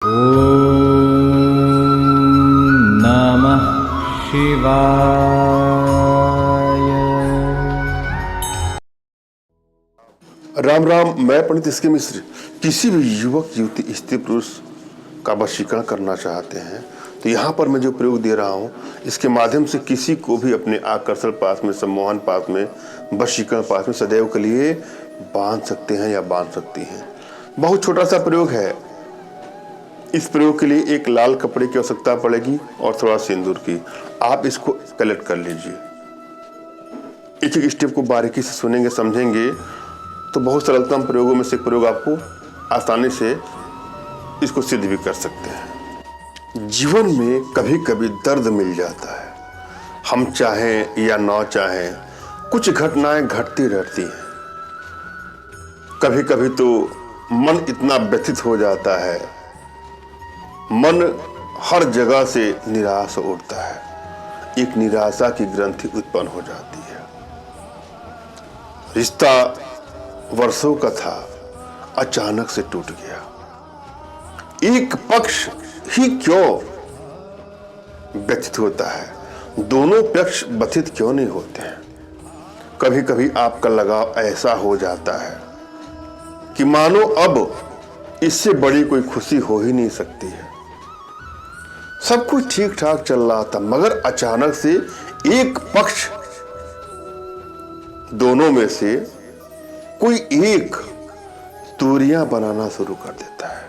ॐ नमः शिवाय। राम राम। मैं पंडित इसके मिश्र। किसी भी युवक युवती स्त्री पुरुष का वशीकरण करना चाहते हैं तो यहाँ पर मैं जो प्रयोग दे रहा हूँ इसके माध्यम से किसी को भी अपने आकर्षण पास में, सम्मोहन पास में, वशीकरण पास में सदैव के लिए बांध सकते हैं या बांध सकती हैं। बहुत छोटा सा प्रयोग है। इस प्रयोग के लिए एक लाल कपड़े की आवश्यकता पड़ेगी और थोड़ा सिंदूर की। आप इसको कलेक्ट कर लीजिए। एक एक स्टेप को बारीकी से सुनेंगे, समझेंगे तो बहुत सरलतम प्रयोगों में से एक प्रयोग आपको आसानी से इसको सिद्ध भी कर सकते हैं। जीवन में कभी कभी दर्द मिल जाता है, हम चाहें या ना चाहें कुछ घटनाएं घटती रहती हैं। कभी कभी तो मन इतना व्यथित हो जाता है, मन हर जगह से निराश उठता है, एक निराशा की ग्रंथि उत्पन्न हो जाती है। रिश्ता वर्षों का था, अचानक से टूट गया। एक पक्ष ही क्यों व्यथित होता है, दोनों पक्ष व्यथित क्यों नहीं होते हैं। कभी कभी आपका लगाव ऐसा हो जाता है कि मानो अब इससे बड़ी कोई खुशी हो ही नहीं सकती है। सब कुछ ठीक ठाक चल रहा था, मगर अचानक से एक पक्ष, दोनों में से कोई एक दूरियां बनाना शुरू कर देता है।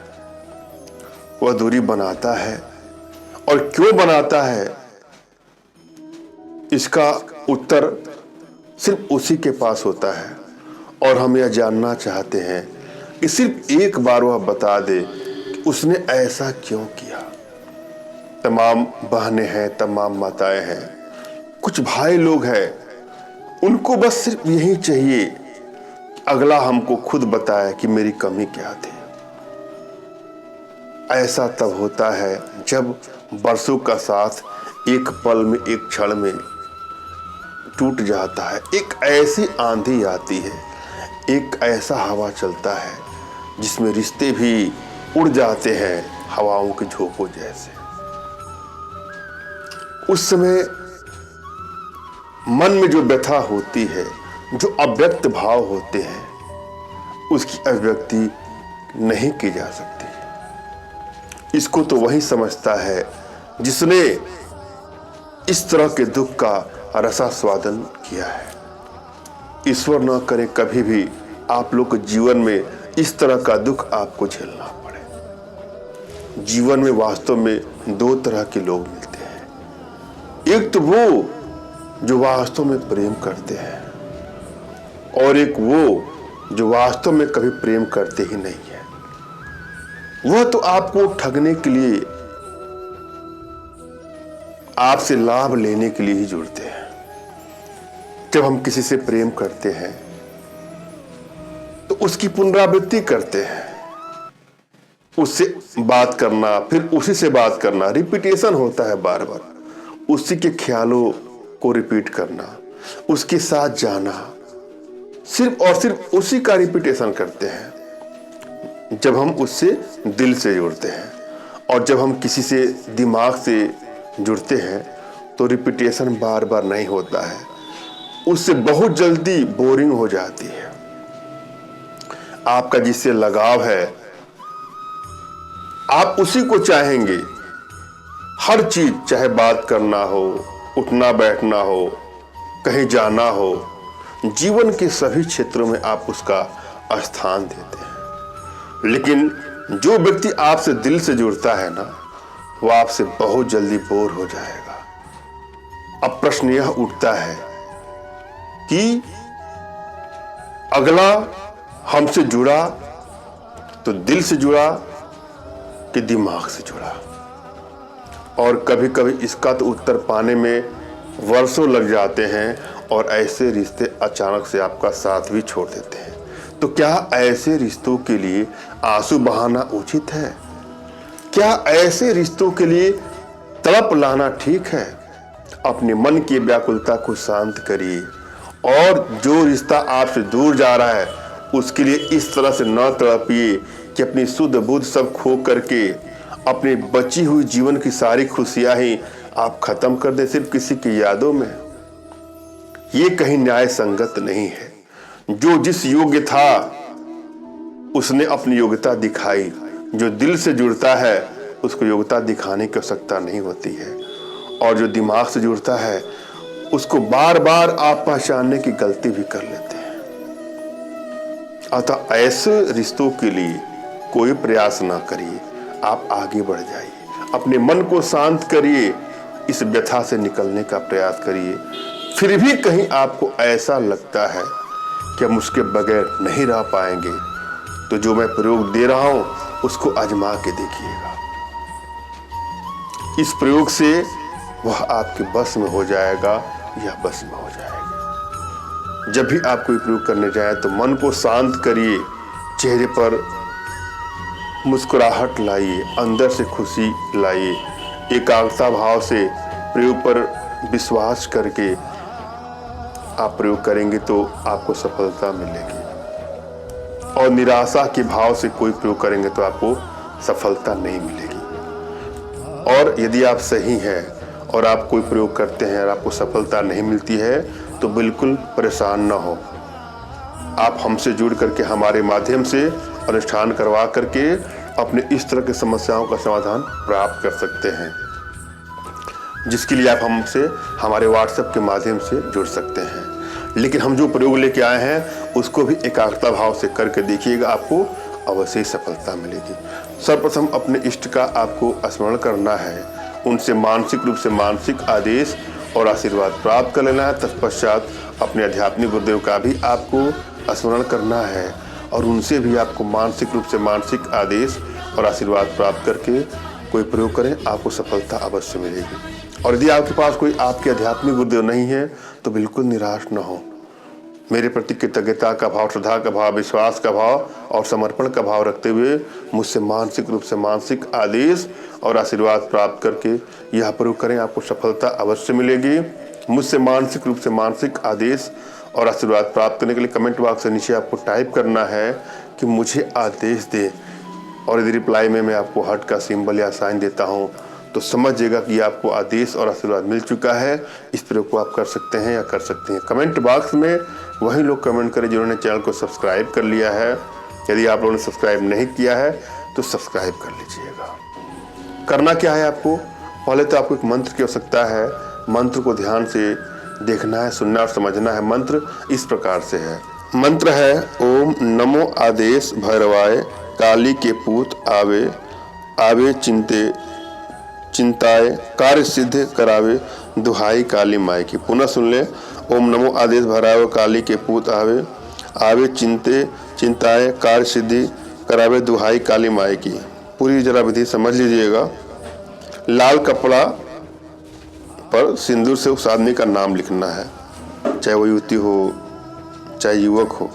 वह दूरी बनाता है और क्यों बनाता है, इसका उत्तर सिर्फ उसी के पास होता है। और हम यह जानना चाहते हैं कि सिर्फ एक बार वह बता दे कि उसने ऐसा क्यों किया। तमाम बहनें हैं, तमाम माताएं हैं, कुछ भाई लोग हैं, उनको बस सिर्फ यही चाहिए कि अगला हमको खुद बताए कि मेरी कमी क्या थी। ऐसा तब होता है जब बरसों का साथ एक पल में, एक क्षण में टूट जाता है। एक ऐसी आंधी आती है, एक ऐसा हवा चलता है जिसमें रिश्ते भी उड़ जाते हैं हवाओं के झोंकों जैसे। उस समय मन में जो व्यथा होती है, जो अव्यक्त भाव होते हैं, उसकी अभिव्यक्ति नहीं की जा सकती। इसको तो वही समझता है जिसने इस तरह के दुख का रसास्वादन किया है। ईश्वर न करे कभी भी आप लोग के जीवन में इस तरह का दुख आपको झेलना पड़े। जीवन में वास्तव में दो तरह के लोग मिलते हैं। एक तो वो जो वास्तव में प्रेम करते हैं और एक वो जो वास्तव में कभी प्रेम करते ही नहीं है। वह तो आपको ठगने के लिए, आपसे लाभ लेने के लिए ही जुड़ते हैं। जब हम किसी से प्रेम करते हैं तो उसकी पुनरावृत्ति करते हैं, उससे बात करना, फिर उसी से बात करना, रिपीटेशन होता है बार बार। उसी के ख्यालों को रिपीट करना, उसके साथ जाना, सिर्फ और सिर्फ उसी का रिपीटेशन करते हैं। जब हम उससे दिल से जुड़ते हैं और जब हम किसी से दिमाग से जुड़ते हैं तो रिपीटेशन बार बार नहीं होता है, उससे बहुत जल्दी बोरिंग हो जाती है। आपका जिससे लगाव है, आप उसी को चाहेंगे। हर चीज, चाहे बात करना हो, उठना बैठना हो, कहीं जाना हो, जीवन के सभी क्षेत्रों में आप उसका स्थान देते हैं। लेकिन जो व्यक्ति आपसे दिल से जुड़ता है ना, वो आपसे बहुत जल्दी बोर हो जाएगा। अब प्रश्न यह उठता है कि अगला हमसे जुड़ा तो दिल से जुड़ा कि दिमाग से जुड़ा। और कभी कभी इसका तो उत्तर पाने में वर्षों लग जाते हैं और ऐसे रिश्ते अचानक से आपका साथ भी छोड़ देते हैं। तो क्या ऐसे रिश्तों के लिए आंसू बहाना उचित है? क्या ऐसे रिश्तों के लिए तड़प लाना ठीक है? अपने मन की व्याकुलता को शांत करिए और जो रिश्ता आपसे दूर जा रहा है उसके लिए इस तरह से न तड़पिए कि अपनी शुद्ध बुद्ध सब खो करके अपनी बची हुई जीवन की सारी खुशियां ही आप खत्म कर दे सिर्फ किसी की यादों में, ये कहीं न्याय संगत नहीं है। जो जिस योग्य था उसने अपनी योग्यता दिखाई, जो दिल से जुड़ता है उसको योग्यता दिखाने की आवश्यकता नहीं होती है, और जो दिमाग से जुड़ता है उसको बार बार आप पहचानने की गलती भी कर लेते हैं। अतः ऐसे रिश्तों के लिए कोई प्रयास ना करिए, आप आगे बढ़ जाइए, अपने मन को शांत करिए, इस व्यथा से निकलने का प्रयास करिए। फिर भी कहीं आपको ऐसा लगता है कि हम उसके बगैर नहीं रह पाएंगे, तो जो मैं प्रयोग दे रहा हूं उसको आजमा के देखिएगा। इस प्रयोग से वह आपके बस में हो जाएगा या बस में हो जाएगा। जब भी आप कोई प्रयोग करने जाए तो मन को शांत करिए, चेहरे पर मुस्कुराहट लाइए, अंदर से खुशी लाइए, एकाग्रता भाव से प्रयोग पर विश्वास करके आप प्रयोग करेंगे तो आपको सफलता मिलेगी, और निराशा के भाव से कोई प्रयोग करेंगे तो आपको सफलता नहीं मिलेगी। और यदि आप सही हैं और आप कोई प्रयोग करते हैं और आपको सफलता नहीं मिलती है तो बिल्कुल परेशान ना हो। आप हमसे जुड़ करके हमारे माध्यम से अनुष्ठान करवा करके अपने इस तरह की समस्याओं का समाधान प्राप्त कर सकते हैं, जिसके लिए आप हमसे हमारे WhatsApp के माध्यम से जुड़ सकते हैं। लेकिन हम जो प्रयोग लेके आए हैं उसको भी एकाग्रता भाव से करके देखिएगा, आपको अवश्य सफलता मिलेगी। सर्वप्रथम अपने इष्ट का आपको स्मरण करना है, उनसे मानसिक रूप से मानसिक आदेश और आशीर्वाद प्राप्त कर लेना है। तत्पश्चात अपने आध्यात्मिक गुरुदेव का भी आपको स्मरण करना है और उनसे भी आपको मानसिक रूप से मानसिक आदेश और आशीर्वाद प्राप्त करके कोई प्रयोग करें, आपको सफलता अवश्य मिलेगी। और यदि आपके पास कोई आपके आध्यात्मिक गुरुदेव नहीं है तो बिल्कुल निराश न हो। मेरे प्रति कृतज्ञता का भाव, श्रद्धा का भाव, विश्वास का भाव और समर्पण का भाव रखते हुए मुझसे मानसिक रूप से मानसिक आदेश और आशीर्वाद प्राप्त करके यह प्रयोग करें, आपको सफलता अवश्य मिलेगी। मुझसे मानसिक रूप से मानसिक आदेश और आशीर्वाद प्राप्त करने के लिए कमेंट बॉक्स से नीचे आपको टाइप करना है कि मुझे आदेश दे, और यदि रिप्लाई में मैं आपको हार्ट का सिंबल या साइन देता हूँ तो समझिएगा कि आपको आदेश और आशीर्वाद मिल चुका है। इस प्रयोग को आप कर सकते हैं या कर सकते हैं। कमेंट बॉक्स में वही लोग कमेंट करें जिन्होंने चैनल को सब्सक्राइब कर लिया है। यदि आप लोगों ने सब्सक्राइब नहीं किया है तो सब्सक्राइब कर लीजिएगा। करना क्या है आपको, पहले तो आपको एक मंत्र की आवश्यकता है। मंत्र को ध्यान से देखना है, सुनना और समझना है। मंत्र इस प्रकार से है। मंत्र है ओम नमो आदेश भैरवाय काली के पूत आवे, आवे चिंताए कार्य सिद्ध करावे, दुहाई काली माई की। पुनः सुन ले। ओम नमो आदेश भैरवाय काली के पूत आवे, आवे चिंताए कार्य सिद्धि करावे, दुहाई काली माई की। पूरी जरा विधि समझ लीजिएगा। लाल कपड़ा पर सिंदूर से उस आदमी का नाम लिखना है, चाहे वो युवती हो चाहे युवक हो,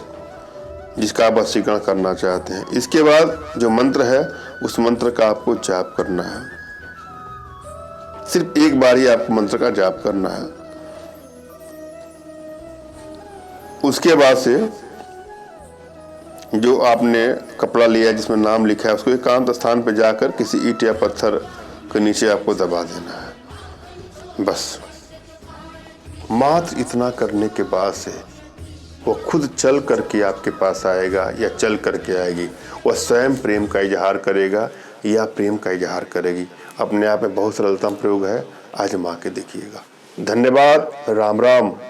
जिसका आप वशीकरण करना चाहते हैं। इसके बाद जो मंत्र है उस मंत्र का आपको जाप करना है। सिर्फ एक बार ही आपको मंत्र का जाप करना है। उसके बाद से जो आपने कपड़ा लिया जिसमें नाम लिखा है उसको एकांत स्थान पर जाकर किसी ईंट या पत्थर के नीचे आपको दबा देना है। बस मात्र इतना करने के बाद से वो खुद चल करके आपके पास आएगा या चल करके आएगी। वह स्वयं प्रेम का इजहार करेगा या प्रेम का इजहार करेगी। अपने आप में बहुत सरलतम प्रयोग है, आजमा के देखिएगा। धन्यवाद। राम राम।